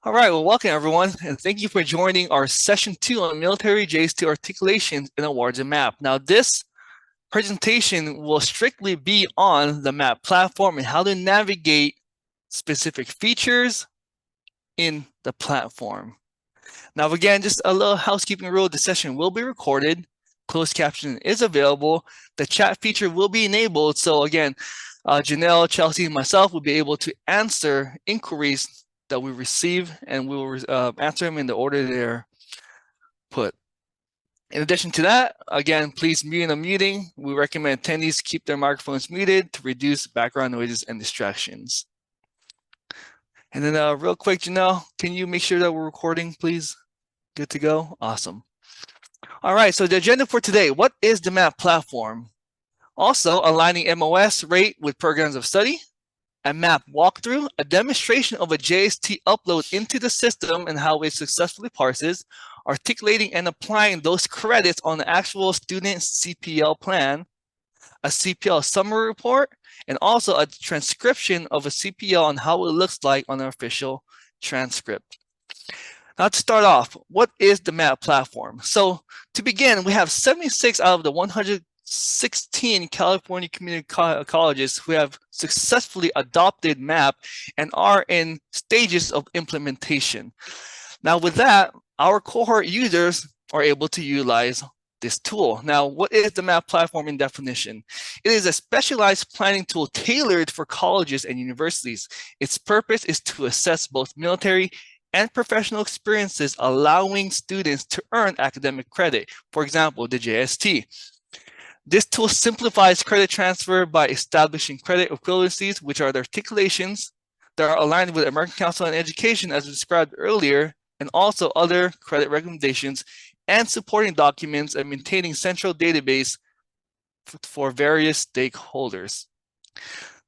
All right, well, welcome everyone, and thank you for joining our session 2 on military JST articulations in awards and map. Now, this presentation will strictly be on the map platform and how to navigate specific features in the platform. Now, again, just a little housekeeping rule, the session will be recorded, closed captioning is available, the chat feature will be enabled, so again, Janelle, Chelsea, and myself will be able to answer inquiries that we receive, and we will answer them in the order they're put. In addition to that, again, please mute and unmuting. We recommend attendees keep their microphones muted to reduce background noises and distractions. And then real quick, Janelle, can you make sure that we're recording, please? Good to go? Awesome. All right, so the agenda for today, what is the MAP platform? Also, aligning MOS rate with programs of study, a map walkthrough, a demonstration of a JST upload into the system and how it successfully parses, articulating and applying those credits on the actual student CPL plan, a CPL summary report, and also a transcription of a CPL on how it looks like on an official transcript. Now to start off, what is the MAP platform? So to begin, we have 76 out of the 116 California community colleges who have successfully adopted MAP and are in stages of implementation. Now with that, our cohort users are able to utilize this tool. Now, what is the MAP platform in definition? It is a specialized planning tool tailored for colleges and universities. Its purpose is to assess both military and professional experiences, allowing students to earn academic credit. For example, the JST. This tool simplifies credit transfer by establishing credit equivalencies, which are the articulations that are aligned with American Council on Education, as described earlier, and also other credit recommendations and supporting documents and maintaining central database for various stakeholders.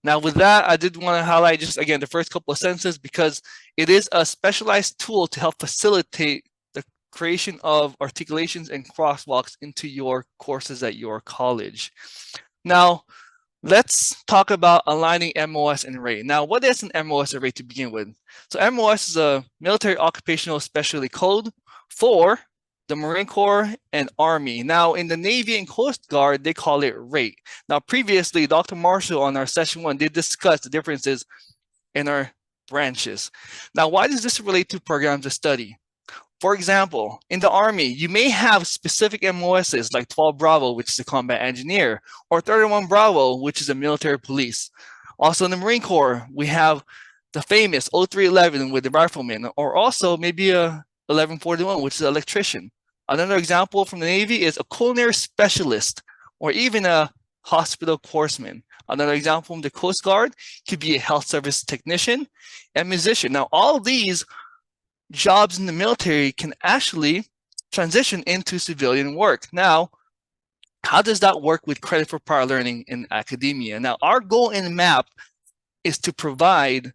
Now with that, I did want to highlight just again the first couple of sentences because it is a specialized tool to help facilitate the creation of articulations and crosswalks into your courses at your college. Now, let's talk about aligning MOS and rate. Now, what is an MOS and rate to begin with? So MOS is a military occupational specialty code for the Marine Corps and Army. Now, in the Navy and Coast Guard, they call it rate. Now, previously, Dr. Marshall on our session 1 did discuss the differences in our branches. Now, why does this relate to programs of study? For example, in the Army, you may have specific MOSs like 12 Bravo, which is a combat engineer, or 31 Bravo, which is a military police. Also in the Marine Corps, we have the famous 0311 with the rifleman, or also maybe a 1141, which is an electrician. Another example from the Navy is a culinary specialist, or even a hospital corpsman. Another example from the Coast Guard could be a health service technician and musician. Now, all of these jobs in the military can actually transition into civilian work. Now, how does that work with credit for prior learning in academia? Now, our goal in MAP is to provide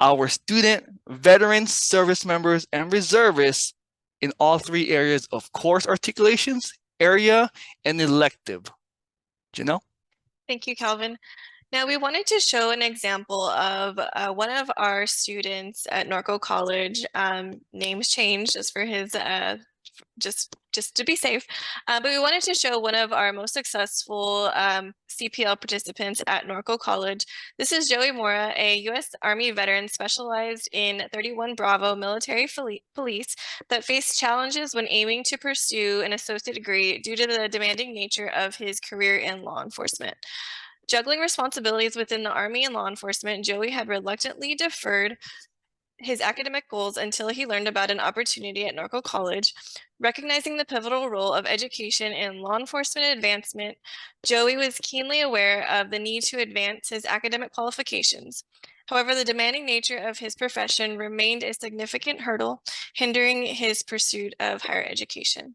our student, veterans, service members, and reservists in all 3 areas of course articulations, area, and elective. Janelle? Thank you, Calvin. Now, we wanted to show an example of one of our students at Norco College. Names changed just for his, just to be safe. But we wanted to show one of our most successful CPL participants at Norco College. This is Joey Mora, a U.S. Army veteran specialized in 31 Bravo military police that faced challenges when aiming to pursue an associate degree due to the demanding nature of his career in law enforcement. Juggling responsibilities within the Army and law enforcement, Joey had reluctantly deferred his academic goals until he learned about an opportunity at Norco College. Recognizing the pivotal role of education in law enforcement advancement, Joey was keenly aware of the need to advance his academic qualifications. However, the demanding nature of his profession remained a significant hurdle, hindering his pursuit of higher education.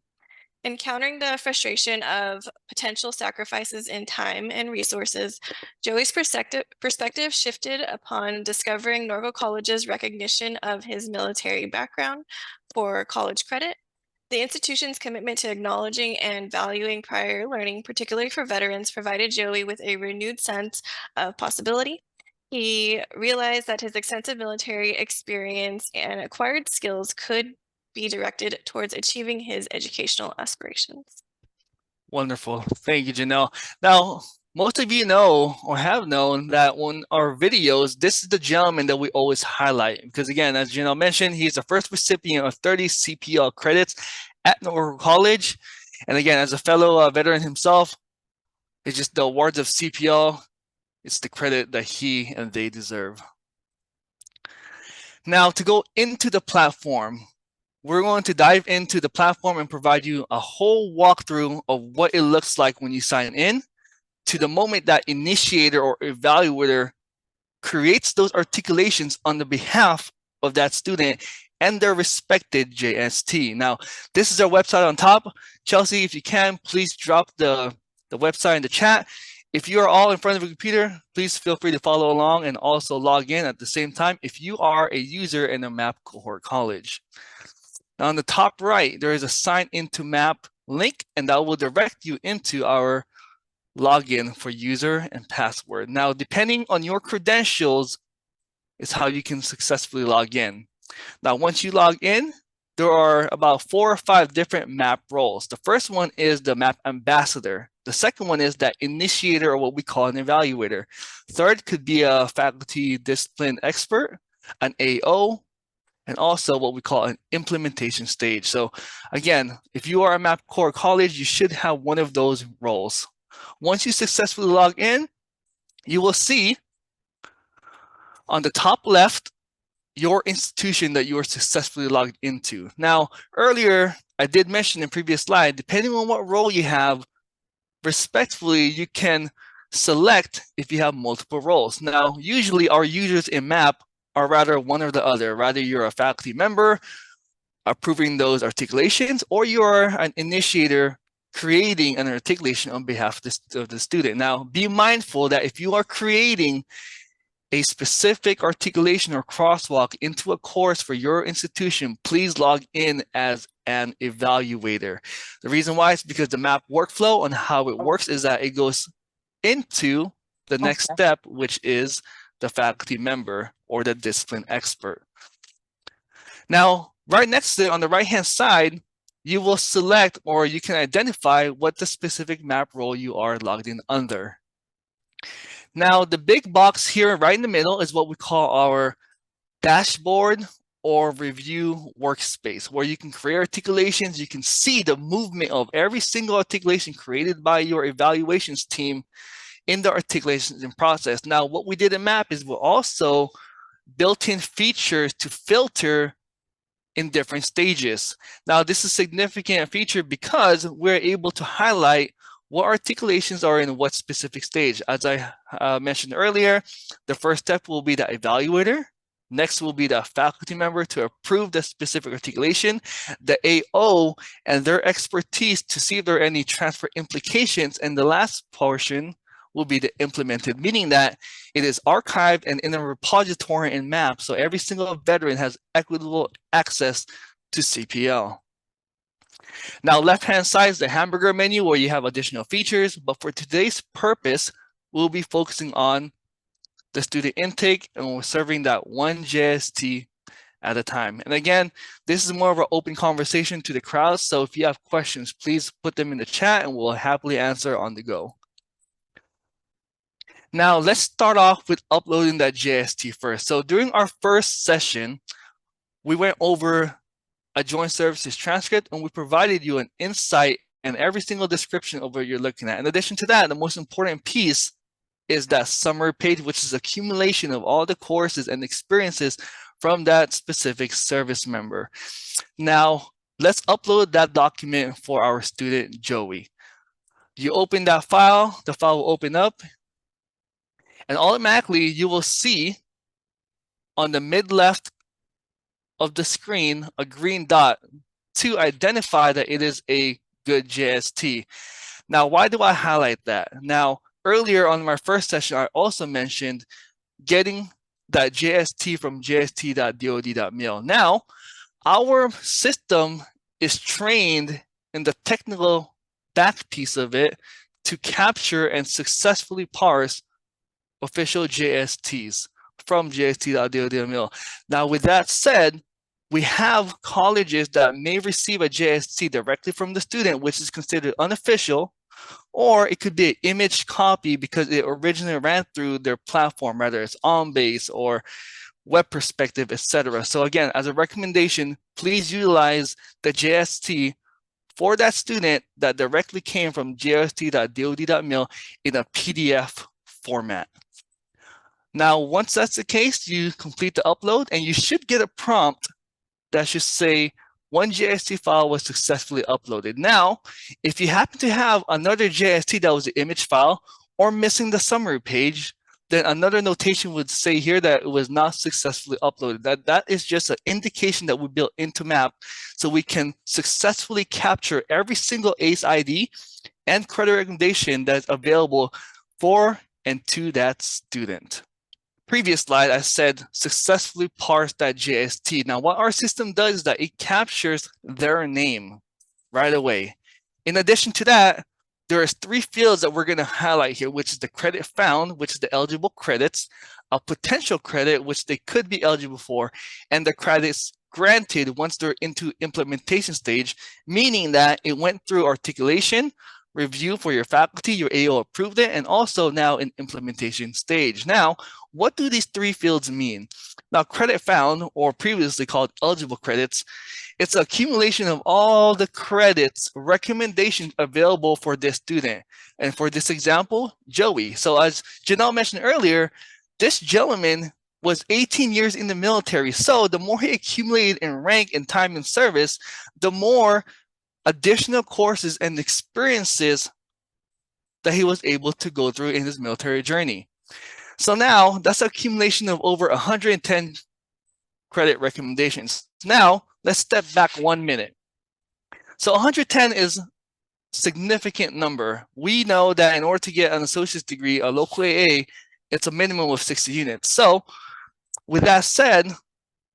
Encountering the frustration of potential sacrifices in time and resources, Joey's perspective shifted upon discovering Norco College's recognition of his military background for college credit. The institution's commitment to acknowledging and valuing prior learning, particularly for veterans, provided Joey with a renewed sense of possibility. he realized that his extensive military experience and acquired skills could be directed towards achieving his educational aspirations. Wonderful. Thank you, Janelle. Now, most of you know or have known that on our videos, this is the gentleman that we always highlight. Because again, as Janelle mentioned, he's the first recipient of 30 CPL credits at Norco College. And again, as a fellow veteran himself, it's just the awards of CPL. It's the credit that he and they deserve. Now, to go into the platform, we're going to dive into the platform and provide you a whole walkthrough of what it looks like when you sign in to the moment that initiator or evaluator creates those articulations on the behalf of that student and their respected JST. Now, this is our website on top. Chelsea, if you can, please drop the website in the chat. If you are all in front of a computer, please feel free to follow along and also log in at the same time if you are a user in a MAP cohort college. Now on the top right, there is a sign into MAP link, and that will direct you into our login for user and password. Now, depending on your credentials is how you can successfully log in. Now, once you log in, there are about 4 or 5 different MAP roles. The first one is the MAP ambassador. The second one is that initiator, or what we call an evaluator. Third could be a faculty discipline expert, an AO, and also what we call an implementation stage. So again, if you are a MAP core college, you should have one of those roles. Once you successfully log in, you will see on the top left your institution that you are successfully logged into. Now, earlier, I did mention in previous slide, depending on what role you have, respectfully, you can select if you have multiple roles. Now, usually our users in MAP are rather one or the other. Rather, you're a faculty member approving those articulations, or you're an initiator creating an articulation on behalf of the student. Now, be mindful that if you are creating a specific articulation or crosswalk into a course for your institution, please log in as an evaluator. The reason why is because the MAP workflow and how it works is that it goes into the next step, which is the faculty member or the discipline expert. Now, right next to it on the right-hand side, you will select or you can identify what the specific MAP role you are logged in under. Now, the big box here right in the middle is what we call our dashboard or review workspace, where you can create articulations. You can see the movement of every single articulation created by your evaluations team in the articulations in process. Now, what we did in MAP is we also built in features to filter in different stages. Now, this is a significant feature because we're able to highlight what articulations are in what specific stage. As I mentioned earlier, the first step will be the evaluator. Next will be the faculty member to approve the specific articulation, the AO and their expertise to see if there are any transfer implications, and the last portion will be the implemented, meaning that it is archived and in a repository in MAP, so every single veteran has equitable access to CPL. Now, left-hand side is the hamburger menu where you have additional features, but for today's purpose, we'll be focusing on the student intake, and we're serving that one JST at a time. And again, this is more of an open conversation to the crowd, so if you have questions, please put them in the chat and we'll happily answer on the go. Now, let's start off with uploading that JST first. So during our first session, we went over a joint services transcript, and we provided you an insight and every single description of what you're looking at. In addition to that, the most important piece is that summary page, which is accumulation of all the courses and experiences from that specific service member. Now, let's upload that document for our student, Joey. You open that file, the file will open up, and automatically you will see on the mid-left of the screen a green dot to identify that it is a good JST. Now, why do I highlight that? Now, earlier on my first session, I also mentioned getting that JST from JST.DODED.MIL. Now, our system is trained in the technical back piece of it to capture and successfully parse official JSTs from JST.DODED.MIL. Now, with that said, we have colleges that may receive a JST directly from the student, which is considered unofficial, or it could be an image copy because it originally ran through their platform, whether it's OnBase or Web Perspective, etc. So again, as a recommendation, please utilize the JST for that student that directly came from JST.DODED.MIL in a PDF format. Now, once that's the case, you complete the upload and you should get a prompt that should say, one JST file was successfully uploaded. Now, if you happen to have another JST that was an image file or missing the summary page, then another notation would say here that it was not successfully uploaded. That is just an indication that we built into MAP so we can successfully capture every single ACE ID and credit recommendation that's available for and to that student. Previous slide, I said successfully parse that JST. Now, what our system does is that it captures their name right away. In addition to that, there is 3 fields that we're going to highlight here, which is the credit found, which is the eligible credits, a potential credit, which they could be eligible for, and the credits granted once they're into implementation stage, meaning that it went through articulation, review for your faculty, your AO approved it, and also now in implementation stage. Now, what do these 3 fields mean? Now, credit found, or previously called eligible credits, it's an accumulation of all the credits, recommendations available for this student. And for this example, Joey. So as Janelle mentioned earlier, this gentleman was 18 years in the military. So the more he accumulated in rank and time in service, the more additional courses and experiences that he was able to go through in his military journey. So now that's an accumulation of over 110 credit recommendations. Now let's step back 1 minute. So 110 is a significant number. We know that in order to get an associate's degree, a local AA, it's a minimum of 60 units. So with that said,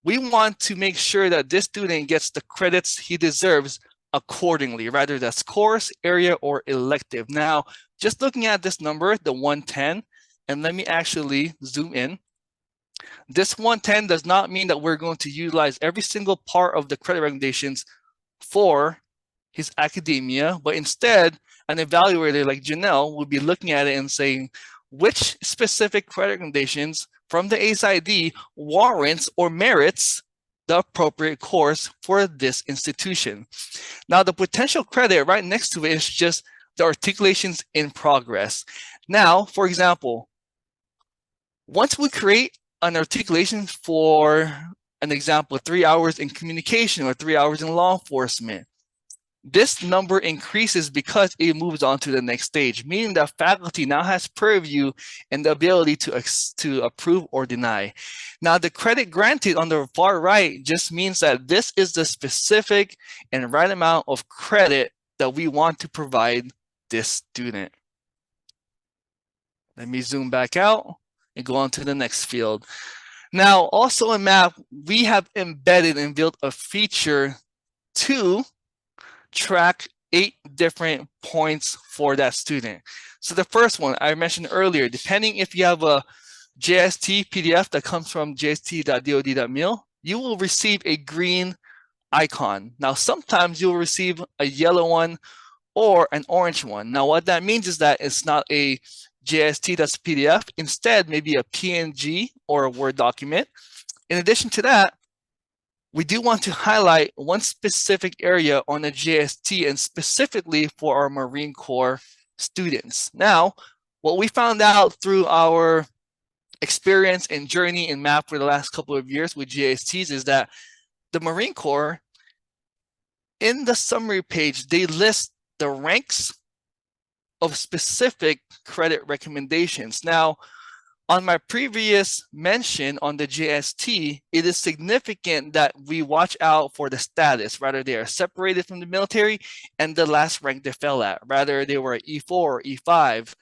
we want to make sure that this student gets the credits he deserves accordingly, rather that's course, area, or elective. Now, just looking at this number, the 110, and let me actually zoom in. This 110 does not mean that we're going to utilize every single part of the credit recommendations for his academia, but instead, an evaluator like Janelle will be looking at it and saying, which specific credit recommendations from the ACE ID warrants or merits the appropriate course for this institution. Now, the potential credit right next to it is just the articulations in progress. Now, for example, once we create an articulation for an example, 3 hours in communication or 3 hours in law enforcement, this number increases because it moves on to the next stage, meaning that faculty now has purview and the ability to approve or deny. Now, the credit granted on the far right just means that this is the specific and right amount of credit that we want to provide this student. Let me zoom back out and go on to the next field. Now, also in MAP, we have embedded and built a feature to track 8 different points for that student. So the first one I mentioned earlier, depending if you have a JST PDF that comes from JST.DODED.MIL, you will receive a green icon. Now, sometimes you'll receive a yellow one or an orange one. Now, what that means is that it's not a JST that's PDF, instead maybe a PNG or a Word document. In addition to that, we do want to highlight one specific area on the JST and specifically for our Marine Corps students. Now, what we found out through our experience and journey in MAP for the last couple of years with JSTs is that the Marine Corps, in the summary page, they list the ranks of specific credit recommendations. Now, on my previous mention on the JST, it is significant that we watch out for the status, rather they are separated from the military and the last rank they fell at, rather they were E4 or E5,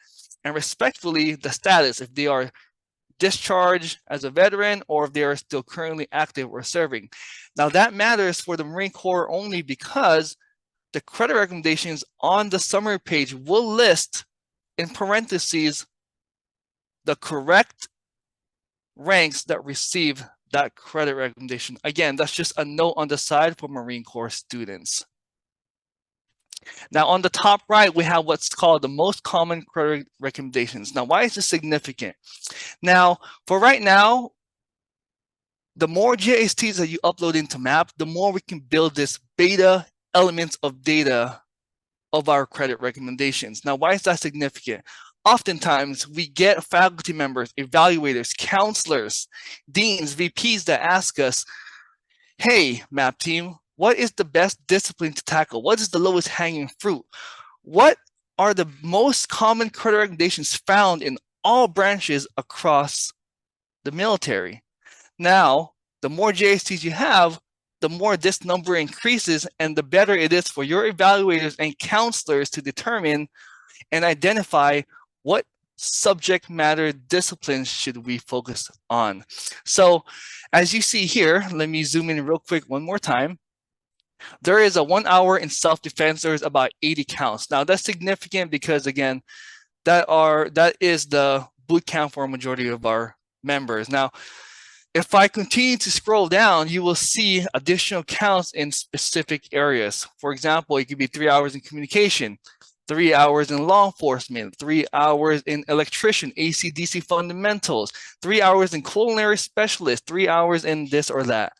and respectfully the status, if they are discharged as a veteran or if they are still currently active or serving. Now that matters for the Marine Corps only because the credit recommendations on the summary page will list in parentheses the correct ranks that receive that credit recommendation. Again, that's just a note on the side for Marine Corps students. Now on the top right, we have what's called the most common credit recommendations. Now, why is this significant? Now, for right now, the more JSTs that you upload into MAP, the more we can build this beta elements of data of our credit recommendations. Now, why is that significant? Oftentimes, we get faculty members, evaluators, counselors, deans, VPs that ask us, hey, MAP team, what is the best discipline to tackle? What is the lowest hanging fruit? What are the most common credit recommendations found in all branches across the military? Now, the more JSTs you have, the more this number increases and the better it is for your evaluators and counselors to determine and identify what subject matter disciplines should we focus on. So as you see here, let me zoom in real quick one more time. There is a 1 hour in self-defense. There's about 80 counts. Now that's significant because again, that is the boot camp for a majority of our members. Now, if I continue to scroll down, you will see additional counts in specific areas. For example, it could be 3 hours in communication, 3 hours in law enforcement, 3 hours in electrician, AC/DC fundamentals, 3 hours in culinary specialist, 3 hours in this or that.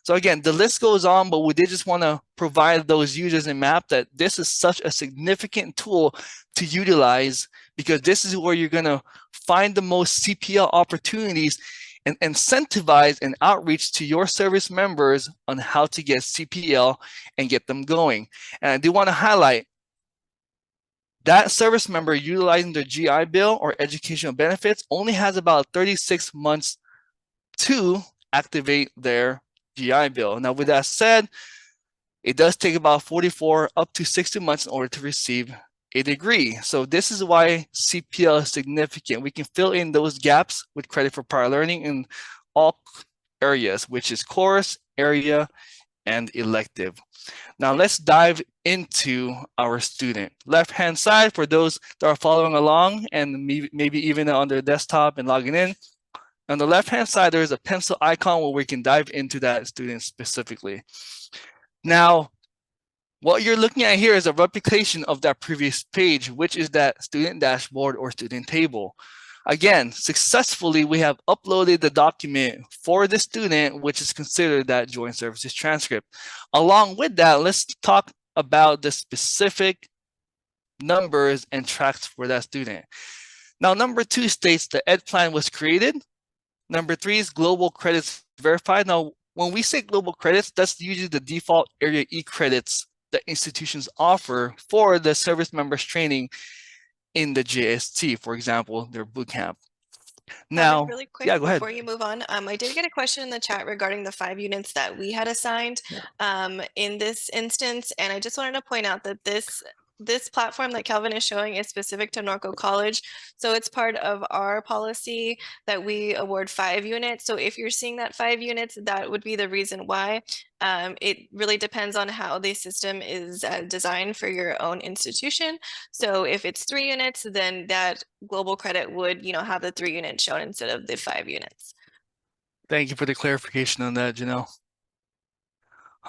So again, the list goes on, but we did just want to provide those users in MAP that this is such a significant tool to utilize, because this is where you're going to find the most CPL opportunities and incentivize and outreach to your service members on how to get CPL and get them going. And I do want to highlight that service member utilizing their GI Bill or educational benefits only has about 36 months to activate their GI Bill. Now, with that said, it does take about 44 up to 60 months in order to receive a degree. So this is why CPL is significant. We can fill in those gaps with credit for prior learning in all areas, which is course, area, and elective. Now let's dive into our student. Left-hand side, for those that are following along and maybe even on their desktop and logging in, on the left-hand side, there's a pencil icon where we can dive into that student specifically. Now, what you're looking at here is a replication of that previous page, which is that student dashboard or student table. Again, successfully, we have uploaded the document for the student, which is considered that joint services transcript. Along with that, let's talk about the specific numbers and tracks for that student. Now, number 2 states the ed plan was created. Number 3 is global credits verified. Now, when we say global credits, that's usually the default area E credits that institutions offer for the service members training in the JST, for example, their boot camp. Now, really quick, yeah, go ahead. before you move on, I did get a question in the chat regarding the 5 units that we had assigned in this instance, and I just wanted to point out that this platform that Calvin is showing is specific to Norco College. So it's part of our policy that we award 5 units. So if you're seeing that 5 units, that would be the reason why. It really depends on how the system is designed for your own institution. So if it's 3 units, then that global credit would, have the 3 units shown instead of the 5 units. Thank you for the clarification on that, Janelle.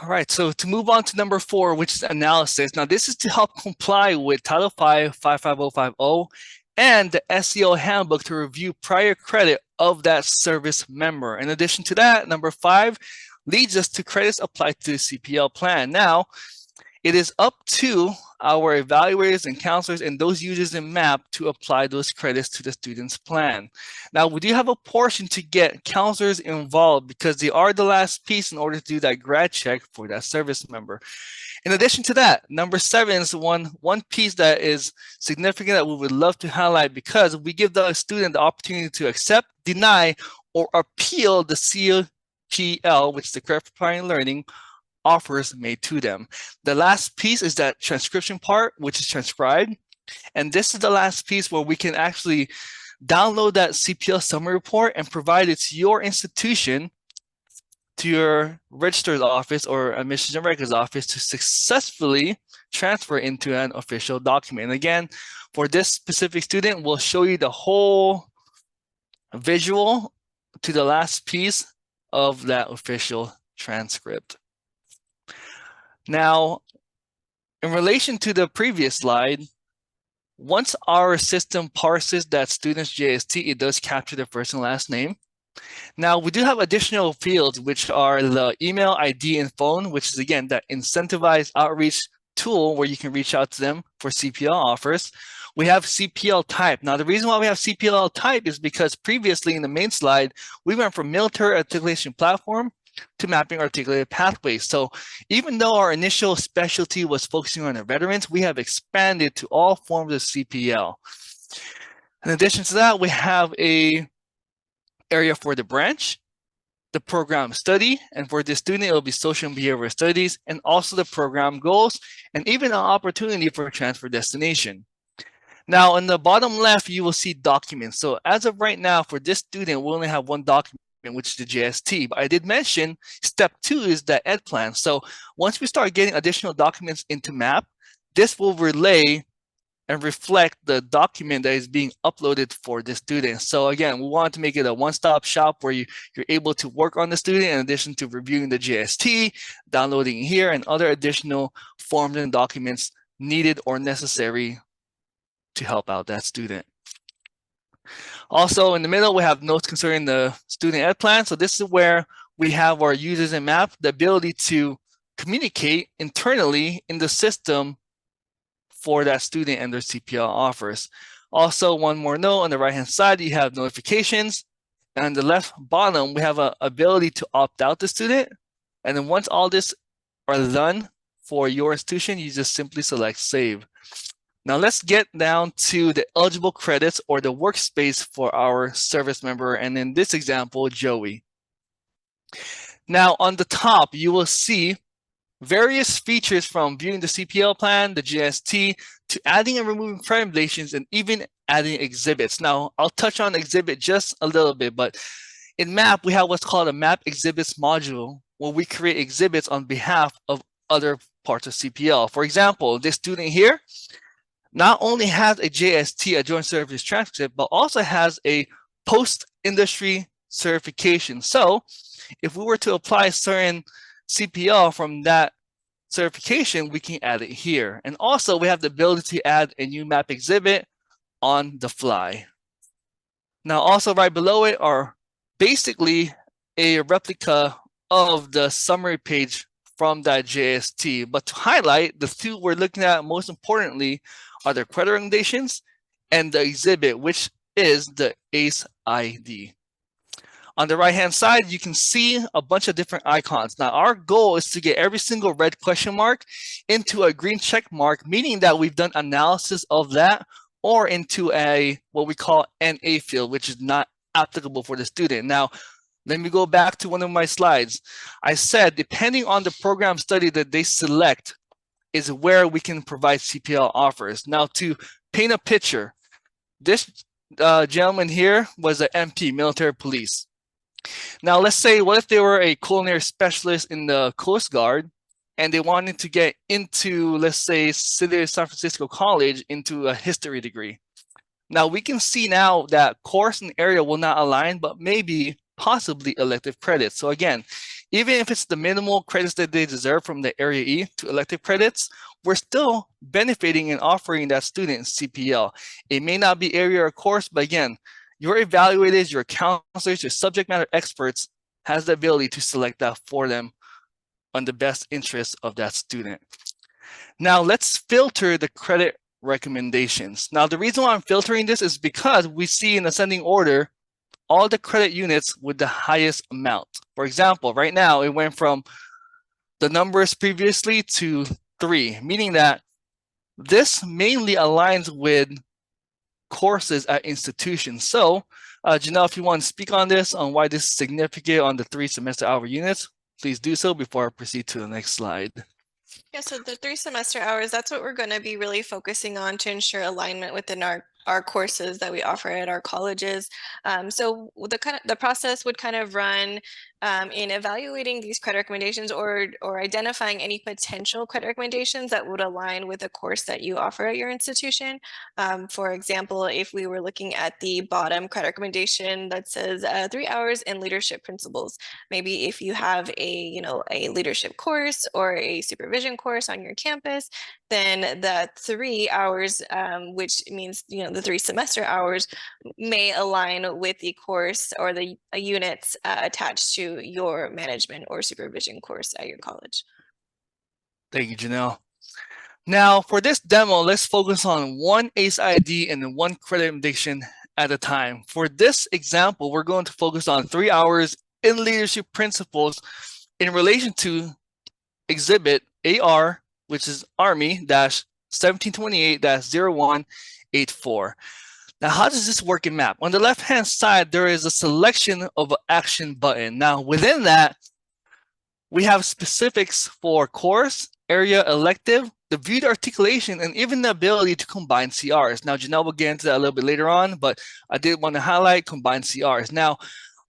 All right, so to move on to number 4, which is analysis. Now, this is to help comply with Title V 55050 and the SEO handbook to review prior credit of that service member. In addition to that, number 5 leads us to credits applied to the CPL plan. Now, it is up to our evaluators and counselors and those users in MAP to apply those credits to the student's plan. Now, we do have a portion to get counselors involved because they are the last piece in order to do that grad check for that service member. In addition to that, number 7 is one piece that is significant that we would love to highlight, because we give the student the opportunity to accept, deny, or appeal the CPL, which is the credit for prior learning, offers made to them. The last piece is that transcription part, which is transcribed. And this is the last piece where we can actually download that CPL summary report and provide it to your institution, to your registrar's office or admissions and records office to successfully transfer into an official document. And again, for this specific student, we'll show you the whole visual to the last piece of that official transcript. Now, in relation to the previous slide, once our system parses that student's JST, it does capture the first and last name. Now, we do have additional fields, which are the email, ID, and phone, which is, again, that incentivized outreach tool where you can reach out to them for CPL offers. We have CPL type. Now, the reason why we have CPL type is because previously in the main slide, we went from military articulation platform to mapping articulated pathways. So even though our initial specialty was focusing on the veterans, we have expanded to all forms of CPL. In addition to that, we have a area for the branch, the program study, and for this student, it will be social and behavioral studies, and also the program goals, and even an opportunity for transfer destination. Now, in the bottom left, you will see documents. So as of right now, for this student, we only have one document, which is the JST. But I did mention step 2 is the ed plan. So once we start getting additional documents into MAP, this will relay and reflect the document that is being uploaded for the student. So again, we want to make it a one-stop shop where you're able to work on the student in addition to reviewing the JST, downloading here, and other additional forms and documents needed or necessary to help out that student. Also, in the middle, we have notes concerning the student ed plan. So this is where we have our users in MAP, the ability to communicate internally in the system for that student and their CPL offers. Also, one more note, on the right-hand side, you have notifications. And on the left bottom, we have an ability to opt out the student. And then once all this are done for your institution, you just simply select save. Now let's get down to the eligible credits or the workspace for our service member, and in this example, Joey. Now on the top, you will see various features from viewing the CPL plan, the JST, to adding and removing recommendations, and even adding exhibits. Now, I'll touch on exhibit just a little bit, but in MAP, we have what's called a MAP exhibits module, where we create exhibits on behalf of other parts of CPL. For example, this student here not only has a JST, a Joint Service Transcript, but also has a post-industry certification. So if we were to apply certain CPL from that certification, we can add it here. And also, we have the ability to add a new map exhibit on the fly. Now, also right below it are basically a replica of the summary page from that JST. But to highlight, the two we're looking at most importantly are the credit recommendations and the exhibit, which is the ACE ID. On the right-hand side, you can see a bunch of different icons. Now, our goal is to get every single red question mark into a green check mark, meaning that we've done analysis of that, or into a what we call NA field, which is not applicable for the student. Now, let me go back to one of my slides. I said, depending on the program study that they select, is where we can provide CPL offers. Now, to paint a picture, this gentleman here was an MP, military police. Now, let's say, what if they were a culinary specialist in the Coast Guard and they wanted to get into, let's say, City of San Francisco College into a history degree? Now, we can see now that course and area will not align, but maybe possibly elective credits. So again, even if it's the minimal credits that they deserve from the Area E to elective credits, we're still benefiting and offering that student CPL. It may not be area or course, but again, your evaluators, your counselors, your subject matter experts has the ability to select that for them on the best interest of that student. Now let's filter the credit recommendations. Now the reason why I'm filtering this is because we see in ascending order all the credit units with the highest amount. For example, right now it went from the numbers previously to 3, meaning that this mainly aligns with courses at institutions. So Janelle, if you want to speak on this, on why this is significant on the 3 semester hour units, please do so before I proceed to the next slide. Yeah, so the 3 semester hours, that's what we're going to be really focusing on to ensure alignment within our courses that we offer at our colleges. So the process would kind of run in evaluating these credit recommendations or identifying any potential credit recommendations that would align with the course that you offer at your institution. For example, if we were looking at the bottom credit recommendation that says 3 hours in leadership principles, maybe if you have a leadership course or a supervision course on your campus, then the 3 hours, which means the 3 semester hours, may align with the course or the units attached to your management or supervision course at your college. Thank you, Janelle. Now, for this demo, let's focus on one ACE ID and one credit recommendation at a time. For this example, we're going to focus on 3 hours in leadership principles in relation to exhibit AR, which is Army-1728-0184. Now, how does this work in MAP? On the left-hand side, there is a selection of an action button. Now, within that, we have specifics for course, area, elective, the viewed articulation, and even the ability to combine CRs. Now, Janelle will get into that a little bit later on, but I did want to highlight combined CRs. Now,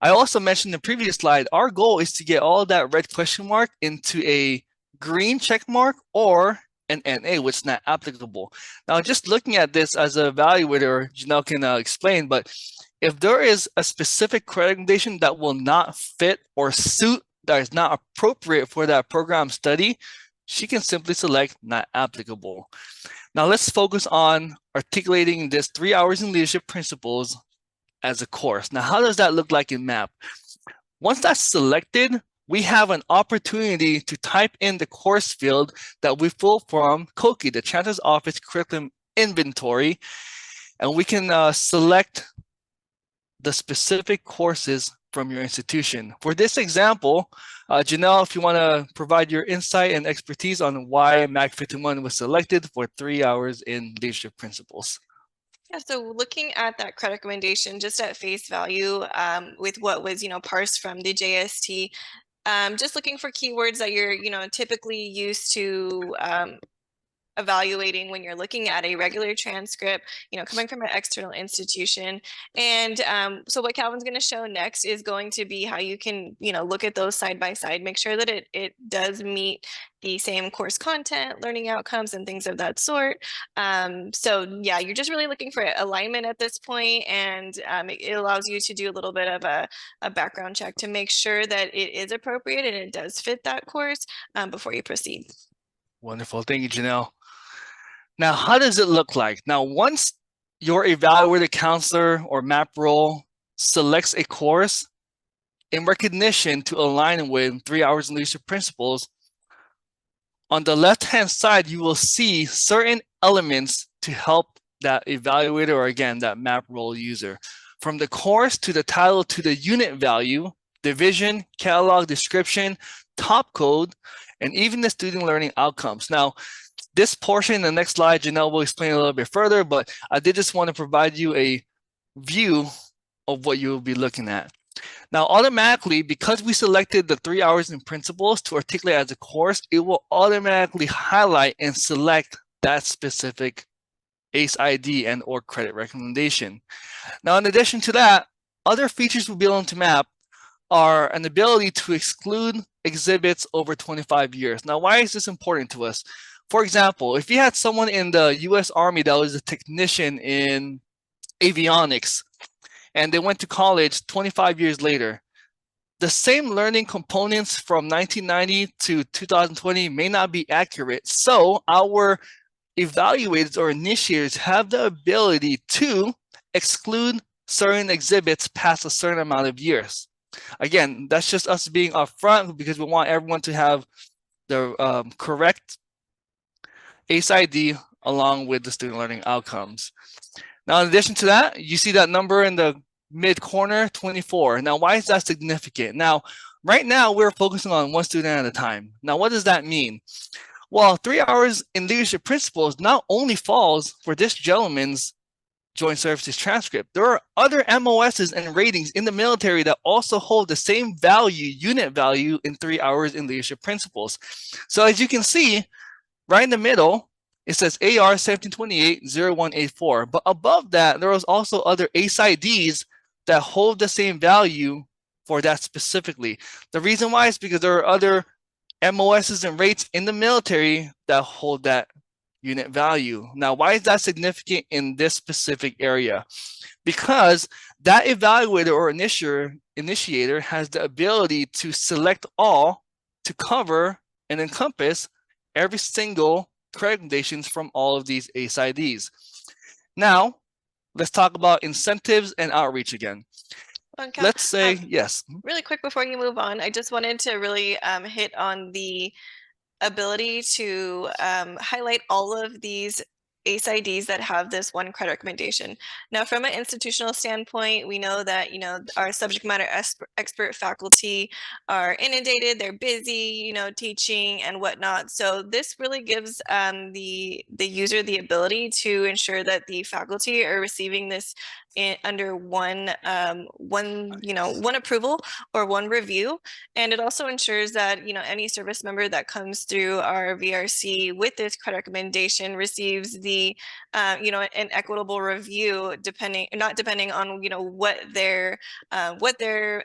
I also mentioned in the previous slide, our goal is to get all that red question mark into a green check mark or an NA, which is not applicable. Now, just looking at this as an evaluator, Janelle can explain, but if there is a specific credit recommendation that will not fit or suit, that is not appropriate for that program study, she can simply select not applicable. Now, let's focus on articulating this 3 hours in leadership principles as a course. Now, how does that look like in MAP? Once that's selected, we have an opportunity to type in the course field that we pull from COCI, the Chancellor's Office Curriculum Inventory, and we can select the specific courses from your institution. For this example, Janelle, if you want to provide your insight and expertise on why MAC 51 was selected for 3 hours in leadership principles. Yeah, so looking at that credit recommendation just at face value with what was, parsed from the JST, just looking for keywords that you're, typically used to evaluating when you're looking at a regular transcript, coming from an external institution. And so what Calvin's going to show next is going to be how you can, look at those side by side, make sure that it does meet the same course content, learning outcomes, and things of that sort. So yeah, you're just really looking for alignment at this point, and it allows you to do a little bit of a background check to make sure that it is appropriate and it does fit that course before you proceed. Wonderful. Thank you, Janelle. Now, how does it look like? Now, once your evaluator counselor or MAP role selects a course in recognition to align with 3 hours in leadership principles, on the left-hand side, you will see certain elements to help that evaluator or, again, that MAP role user. From the course to the title to the unit value, division, catalog, description, top code, and even the student learning outcomes. Now, this portion, the next slide, Janelle will explain a little bit further, but I did just want to provide you a view of what you'll be looking at. Now, automatically, because we selected the 3 hours in principles to articulate as a course, it will automatically highlight and select that specific ACE ID and or credit recommendation. Now, in addition to that, other features we'll be able to map are an ability to exclude exhibits over 25 years. Now, why is this important to us? For example, if you had someone in the US Army that was a technician in avionics and they went to college 25 years later, the same learning components from 1990 to 2020 may not be accurate. So our evaluators or initiators have the ability to exclude certain exhibits past a certain amount of years. Again, that's just us being upfront because we want everyone to have the correct ACE ID along with the student learning outcomes. Now, in addition to that, you see that number in the mid corner, 24. Now, why is that significant? Now, right now, we're focusing on one student at a time. Now, what does that mean? Well, 3 hours in leadership principles not only falls for this gentleman's joint services transcript, there are other MOSs and ratings in the military that also hold the same value, unit value in 3 hours in leadership principles. So as you can see, right in the middle, it says AR 1728-0184. But above that, there was also other ACE IDs that hold the same value for that specifically. The reason why is because there are other MOSs and rates in the military that hold that unit value. Now, why is that significant in this specific area? Because that evaluator or initiator has the ability to select all to cover and encompass every single credit recommendations from all of these ACE IDs. Now, let's talk about incentives and outreach again. Let's say, yes. Really quick before you move on, I just wanted to really hit on the ability to highlight all of these ACE IDs that have this one credit recommendation. Now, from an institutional standpoint, we know that, our subject matter expert faculty are inundated, they're busy, teaching and whatnot. So this really gives the user the ability to ensure that the faculty are receiving this under one approval or one review. And it also ensures that, any service member that comes through our VRC with this credit recommendation receives the, an equitable review, not depending on, what their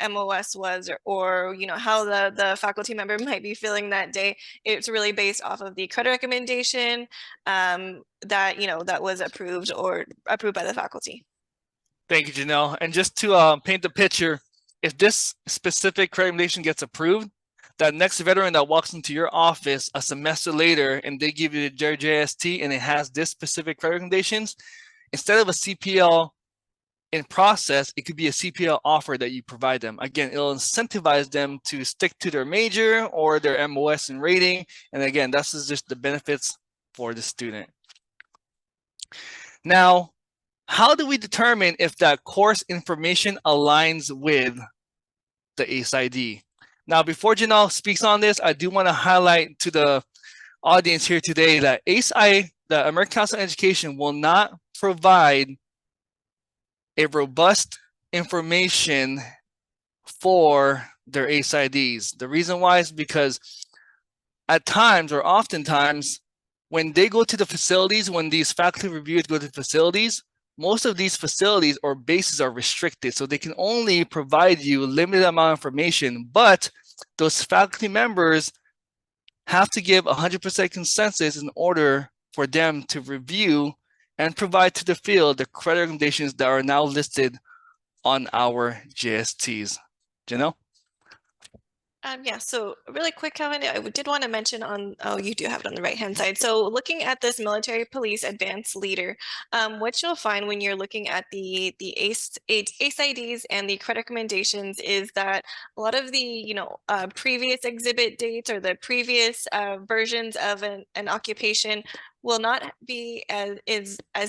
MOS was, or how the faculty member might be feeling that day. It's really based off of the credit recommendation that was approved by the faculty. Thank you, Janelle. And just to paint the picture, if this specific credit recommendation gets approved, that next veteran that walks into your office a semester later and they give you their JST and it has this specific credit recommendations, instead of a CPL in process, it could be a CPL offer that you provide them. Again, it'll incentivize them to stick to their major or their MOS and rating. And again, this is just the benefits for the student. Now, how do we determine if that course information aligns with the ACE ID? Now, before Janelle speaks on this, I do want to highlight to the audience here today that the American Council on Education, will not provide a robust information for their ACE IDs. The reason why is because at times, or oftentimes, when they go to the facilities, when these faculty reviewers go to the facilities, most of these facilities or bases are restricted, so they can only provide you a limited amount of information, but those faculty members have to give 100% consensus in order for them to review and provide to the field the credit recommendations that are now listed on our JSTs. Janelle? Yeah, so really quick, Kevin, I did want to mention you do have it on the right-hand side. So looking at this military police advanced leader, what you'll find when you're looking at the ACE IDs and the credit recommendations is that a lot of the, previous exhibit dates or the previous versions of an occupation will not be as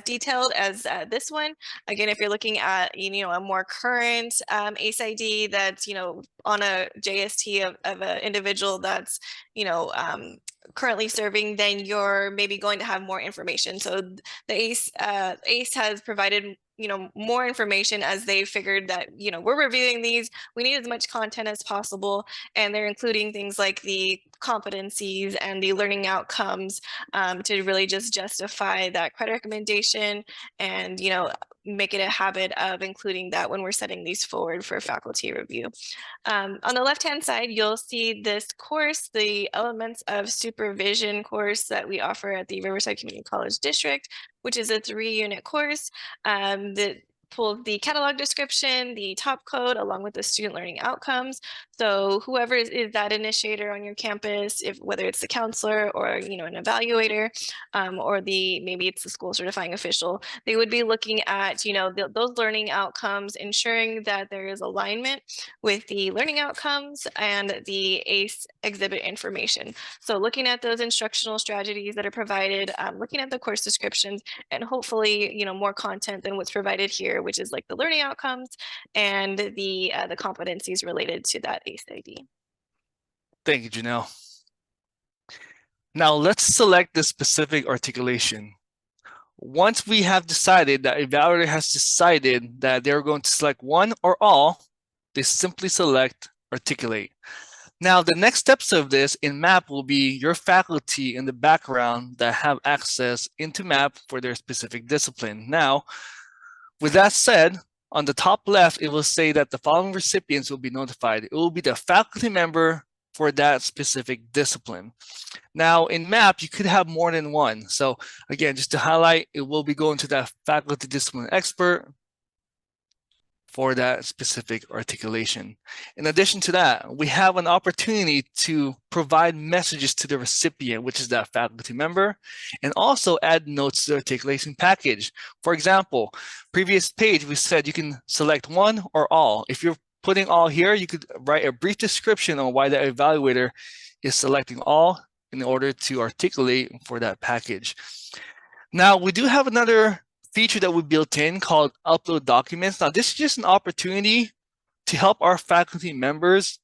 detailed as this one. Again, if you're looking at, a more current ACE ID that's, on a JST of an individual that's, currently serving, then you're maybe going to have more information. So the ACE has provided more information as they figured that, we're reviewing these, we need as much content as possible, and they're including things like the competencies and the learning outcomes to really just justify that credit recommendation and, make it a habit of including that when we're setting these forward for faculty review. On the left-hand side, you'll see this course, the Elements of Supervision course that we offer at the Riverside Community College District, which is a 3-unit course that pulls the catalog description, the top code, along with the student learning outcomes. So whoever is that initiator on your campus, whether it's the counselor or an evaluator, or maybe it's the school certifying official, they would be looking at those learning outcomes, ensuring that there is alignment with the learning outcomes and the ACE exhibit information. So looking at those instructional strategies that are provided, looking at the course descriptions, and hopefully more content than what's provided here, which is like the learning outcomes and the competencies related to that ACE ID. Thank you, Janelle. Now let's select the specific articulation. Once we have decided, that evaluator has decided that they're going to select one or all, they simply select articulate. Now, the next steps of this in MAP will be your faculty in the background that have access into MAP for their specific discipline. Now, with that said, on the top left, it will say that the following recipients will be notified. It will be the faculty member for that specific discipline. Now in MAP, you could have more than one. So again, just to highlight, it will be going to that faculty discipline expert for that specific articulation. In addition to that, we have an opportunity to provide messages to the recipient, which is that faculty member, and also add notes to the articulation package. For example, previous page, we said you can select one or all. If you're putting all here, you could write a brief description on why the evaluator is selecting all in order to articulate for that package. Now, we do have another feature that we built in called upload documents. Now, this is just an opportunity to help our faculty members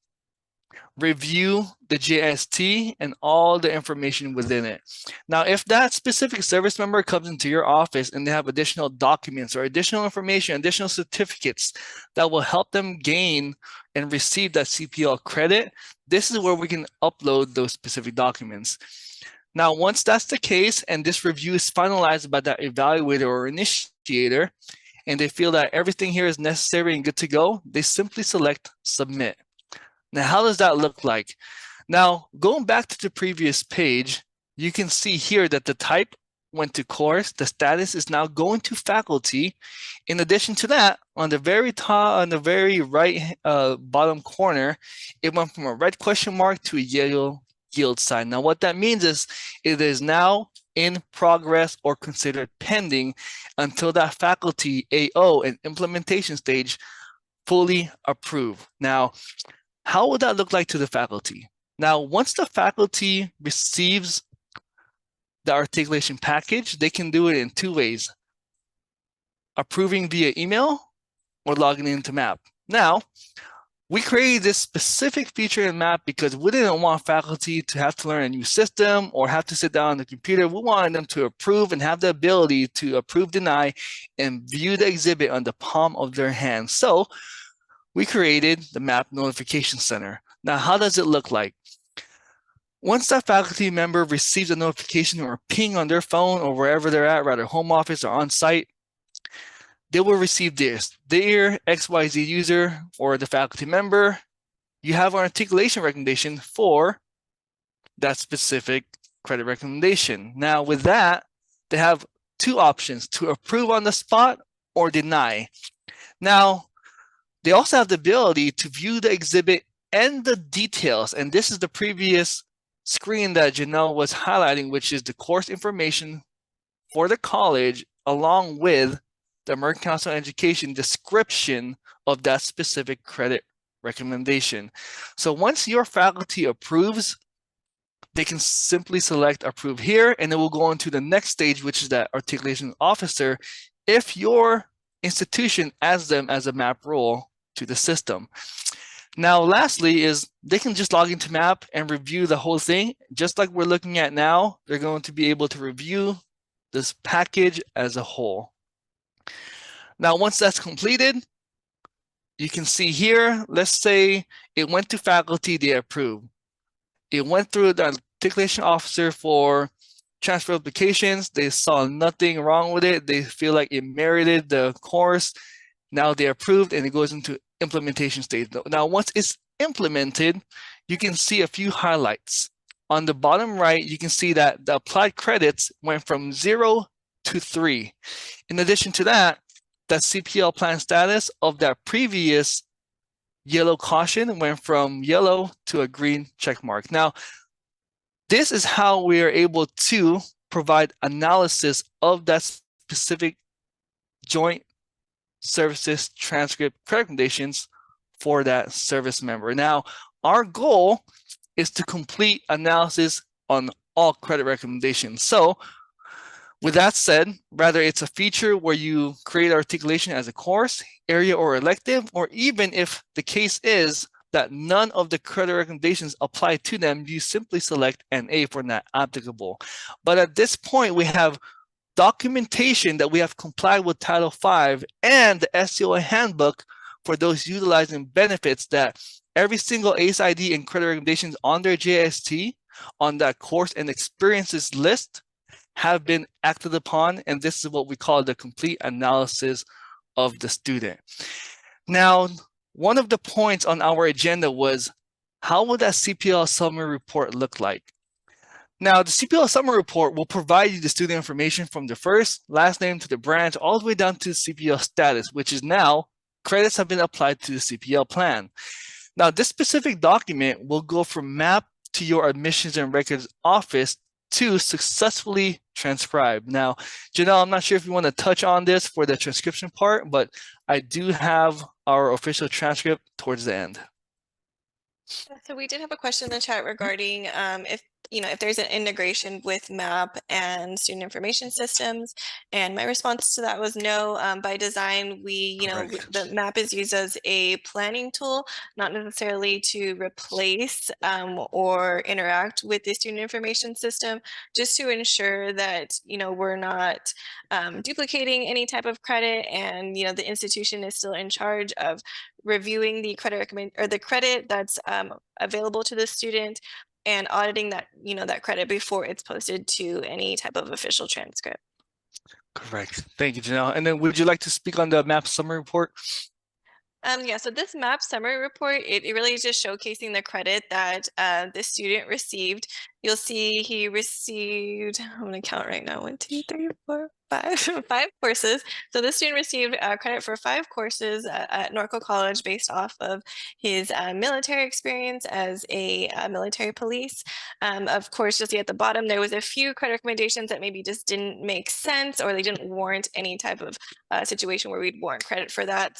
review the JST and all the information within it. Now, if that specific service member comes into your office and they have additional documents or additional information, additional certificates that will help them gain and receive that CPL credit, this is where we can upload those specific documents. Now, once that's the case and this review is finalized by that evaluator or initiator, and they feel that everything here is necessary and good to go, they simply select submit. Now, how does that look like? Now, going back to the previous page, you can see here that the type went to course, the status is now going to faculty. In addition to that, on the very top, on the very right bottom corner, it went from a red question mark to a yellow yield sign. Now, what that means is it is now in progress or considered pending until that faculty AO and implementation stage fully approve. Now, how would that look like to the faculty? Now, once the faculty receives the articulation package, they can do it in two ways: approving via email or logging into MAP. Now, we created this specific feature in MAP because we didn't want faculty to have to learn a new system or have to sit down on the computer. We wanted them to approve and have the ability to approve, deny, and view the exhibit on the palm of their hand. So we created the MAP Notification Center. Now, how does it look like? Once that faculty member receives a notification or a ping on their phone or wherever they're at, whether home office or on site, they will receive this: dear XYZ user or the faculty member, you have an articulation recommendation for that specific credit recommendation. Now, with that, they have two options: to approve on the spot or deny. Now, they also have the ability to view the exhibit and the details. And this is the previous screen that Janelle was highlighting, which is the course information for the college, along with the American Council on Education description of that specific credit recommendation. So once your faculty approves, they can simply select approve here, and it will go on to the next stage, which is that articulation officer, if your institution adds them as a MAP role to the system. Now, lastly is they can just log into MAP and review the whole thing. Just like we're looking at now, they're going to be able to review this package as a whole. Now, once that's completed, you can see here, let's say it went to faculty, they approved. It went through the articulation officer for transfer applications. They saw nothing wrong with it. They feel like it merited the course. Now they approved, and it goes into implementation stage. Now, once it's implemented, you can see a few highlights. On the bottom right, you can see that the applied credits went from 0 to 3. In addition to that, the CPL plan status of that previous yellow caution went from yellow to a green check mark. Now, this is how we are able to provide analysis of that specific joint services transcript recommendations for that service member. Now, our goal is to complete analysis on all credit recommendations. So with that said, whether it's a feature where you create articulation as a course, area, or elective, or even if the case is that none of the credit recommendations apply to them, you simply select NA for not applicable. But at this point, we have documentation that we have complied with Title V and the SCOA handbook for those utilizing benefits, that every single ACE ID and credit recommendations on their JST on that course and experiences list have been acted upon. And this is what we call the complete analysis of the student. Now, one of the points on our agenda was, how would that CPL summary report look like? Now, the CPL summary report will provide you the student information from the first, last name to the branch, all the way down to the CPL status, which is now credits have been applied to the CPL plan. Now, this specific document will go from MAP to your admissions and records office to successfully transcribe. Now, Janelle, I'm not sure if you want to touch on this for the transcription part, but I do have our official transcript towards the end. So we did have a question in the chat regarding if there's an integration with MAP and student information systems, and my response to that was no. By design, the MAP is used as a planning tool, not necessarily to replace or interact with the student information system, just to ensure that we're not duplicating any type of credit, and the institution is still in charge of reviewing the credit that's available to the student, and auditing that that credit before it's posted to any type of official transcript. Correct. Thank you, Janelle. And then would you like to speak on the MAP summary report? Yeah, so this MAP summary report, it really is just showcasing the credit that the student received. You'll see he received, I'm going to count right now, 1, 2, 3, 4, 5, 5 courses. So this student received credit for 5 courses at Norco College based off of his military experience as a military police. Of course, you'll see at the bottom, there was a few credit recommendations that maybe just didn't make sense, or they didn't warrant any type of situation where we'd warrant credit for that.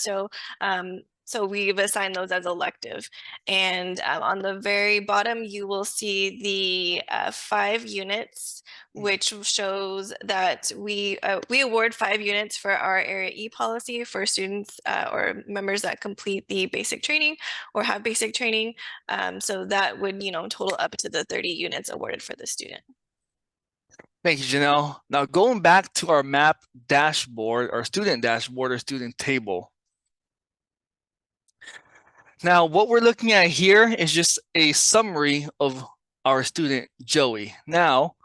So we've assigned those as elective. And on the very bottom, you will see the 5 units, which shows that we award 5 units for our Area E policy for students or members that complete the basic training or have basic training. So that would, total up to the 30 units awarded for the student. Thank you, Janelle. Now, going back to our MAP dashboard, our student dashboard or student table. Now, what we're looking at here is just a summary of our student, Joey. Now,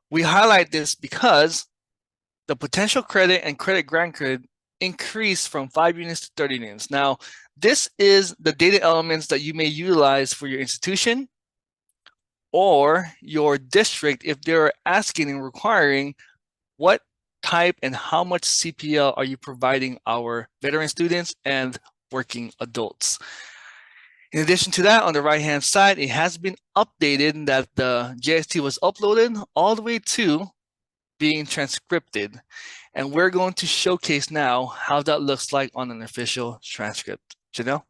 we highlight this because the potential credit and credit grant credit increase from 5 units to 30 units. Now, this is the data elements that you may utilize for your institution or your district if they're asking and requiring what type and how much CPL are you providing our veteran students and working adults. In addition to that, on the right-hand side, it has been updated that the JST was uploaded all the way to being transcripted. And we're going to showcase now how that looks like on an official transcript. Janelle?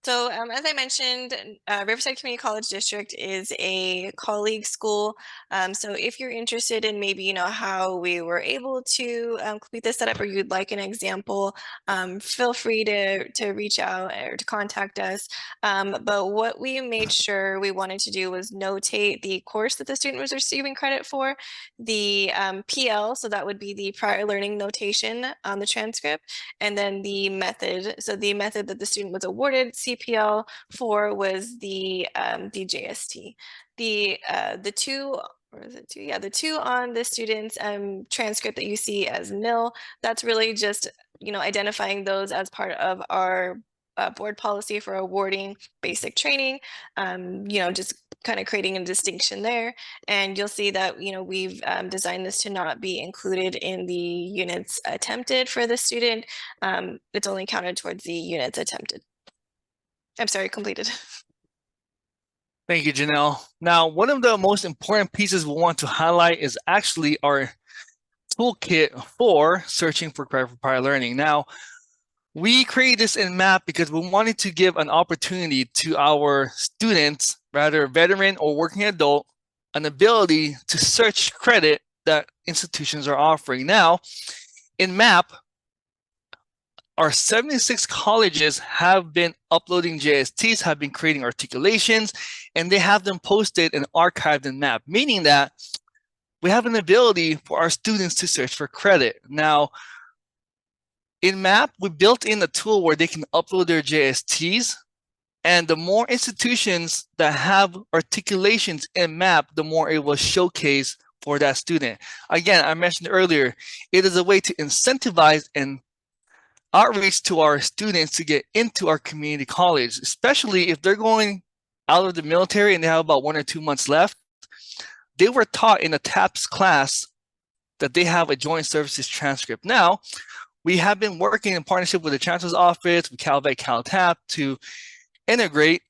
So as I mentioned, Riverside Community College District is a colleague school. So if you're interested in maybe, how we were able to complete this setup, or you'd like an example, feel free to reach out or to contact us. But what we made sure we wanted to do was notate the course that the student was receiving credit for, the PL, so that would be the prior learning notation on the transcript, and then the method. So the method that the student was awarded CPL for was the JST. The two, or is it 2? Yeah, the 2 on the student's transcript that you see as MIL, that's really just identifying those as part of our board policy for awarding basic training. Just kind of creating a distinction there. And you'll see that we've designed this to not be included in the units attempted for the student. It's only counted towards the units attempted. I'm sorry, completed. Thank you, Janelle. Now, one of the most important pieces we want to highlight is actually our toolkit for searching for credit for prior learning. Now, we created this in MAP because we wanted to give an opportunity to our students, rather veteran or working adult, an ability to search credit that institutions are offering. Now, in MAP, our 76 colleges have been uploading JSTs, have been creating articulations, and they have them posted and archived in MAP, meaning that we have an ability for our students to search for credit. Now, in MAP, we built in a tool where they can upload their JSTs, and the more institutions that have articulations in MAP, the more it will showcase for that student. Again, I mentioned earlier, it is a way to incentivize and outreach to our students to get into our community college, especially if they're going out of the military and they have about 1 or 2 months left. They were taught in a TAPS class that they have a joint services transcript. Now, we have been working in partnership with the Chancellor's Office, with CalVet, CalTAP to integrate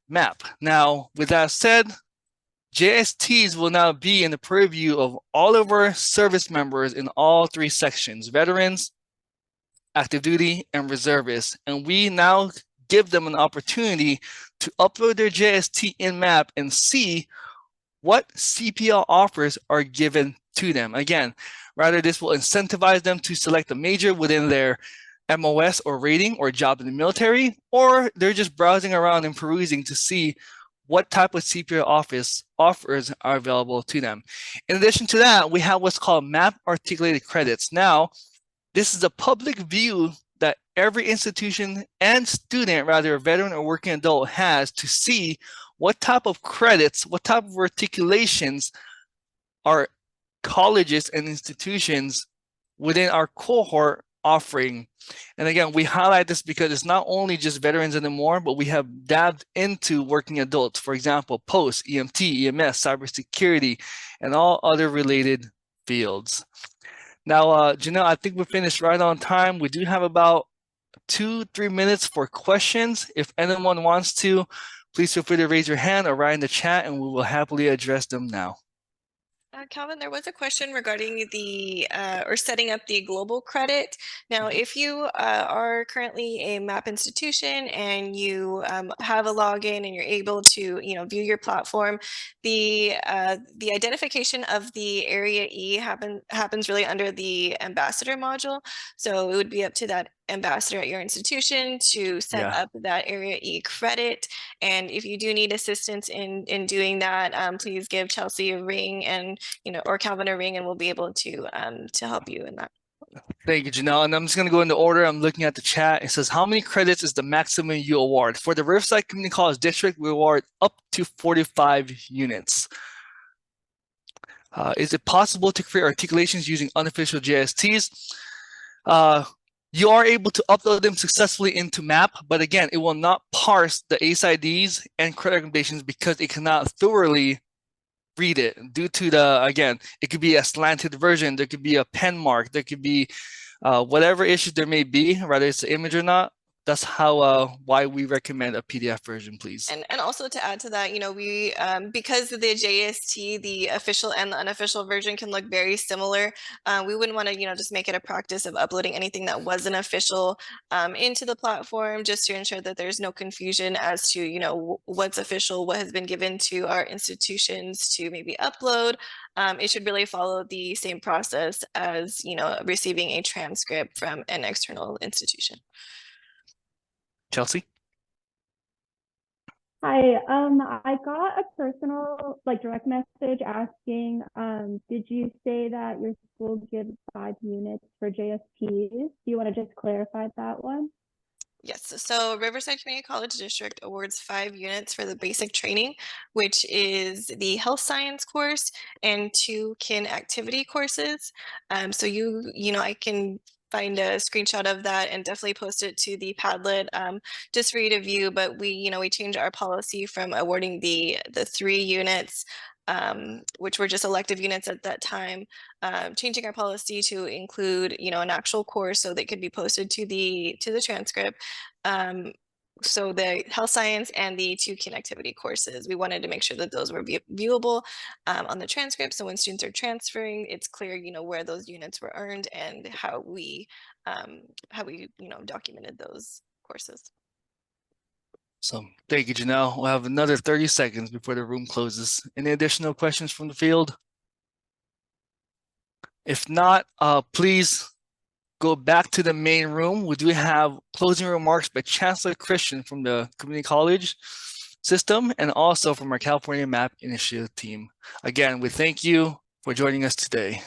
MAP. Now, with that said, JSTs will now be in the purview of all of our service members in all 3 sections: veterans, active duty, and reservists. And we now give them an opportunity to upload their JST in MAP and see what CPL offers are given to them. Again, rather this will incentivize them to select a major within their MOS or rating or job in the military, or they're just browsing around and perusing to see what type of CPL offers are available to them. In addition to that, we have what's called MAP articulated credits. Now, this is a public view that every institution and student, rather a veteran or working adult, has to see what type of credits, what type of articulations are colleges and institutions within our cohort offering. And again, we highlight this because it's not only just veterans anymore, but we have dabbed into working adults. For example, post, EMT, EMS, cybersecurity, and all other related fields. Now, Janelle, I think we finished right on time. We do have about 2-3 minutes for questions. If anyone wants to, please feel free to raise your hand or write in the chat, and we will happily address them now. Calvin, there was a question regarding the or setting up the global credit. Now, if you are currently a MAP institution and you have a login and you're able to, view your platform, the identification of the Area E happens really under the ambassador module. So it would be up to that ambassador at your institution to set up that Area E credit. And if you do need assistance in doing that, please give Chelsea a ring and or Calvin a ring, and we'll be able to help you in that. Thank you, Janelle. And I'm just going to go into order. I'm looking at the chat. It says, how many credits is the maximum you award? For the Riverside Community College District, we award up to 45 units. Is it possible to create articulations using unofficial JSTs? You are able to upload them successfully into MAP, but again, it will not parse the ACE and credit recommendations because it cannot thoroughly read it due to again, it could be a slanted version, there could be a pen mark, there could be whatever issues there may be, whether it's an image or not. That's how why we recommend a PDF version, please. And also to add to that, we because the JST, the official and the unofficial version can look very similar. We wouldn't want to just make it a practice of uploading anything that wasn't official into the platform, just to ensure that there's no confusion as to what's official, what has been given to our institutions to maybe upload. It should really follow the same process as receiving a transcript from an external institution. Chelsea? Hi, I got a personal, direct message asking, did you say that your school gives 5 units for JSTs? Do you want to just clarify that one? Yes, so Riverside Community College District awards 5 units for the basic training, which is the health science course and 2 kin activity courses. So I can find a screenshot of that and definitely post it to the Padlet just for you to view. But we changed our policy from awarding the 3 units, which were just elective units at that time, changing our policy to include an actual course so they could be posted to the transcript. So the health science and the 2 connectivity courses, we wanted to make sure that those were viewable on the transcript. So when students are transferring, it's clear, where those units were earned and how we documented those courses. So thank you, Janelle. We'll have another 30 seconds before the room closes. Any additional questions from the field? If not, please go back to the main room. We do have closing remarks by Chancellor Christian from the community college system and also from our California MAP Initiative team. Again, we thank you for joining us today.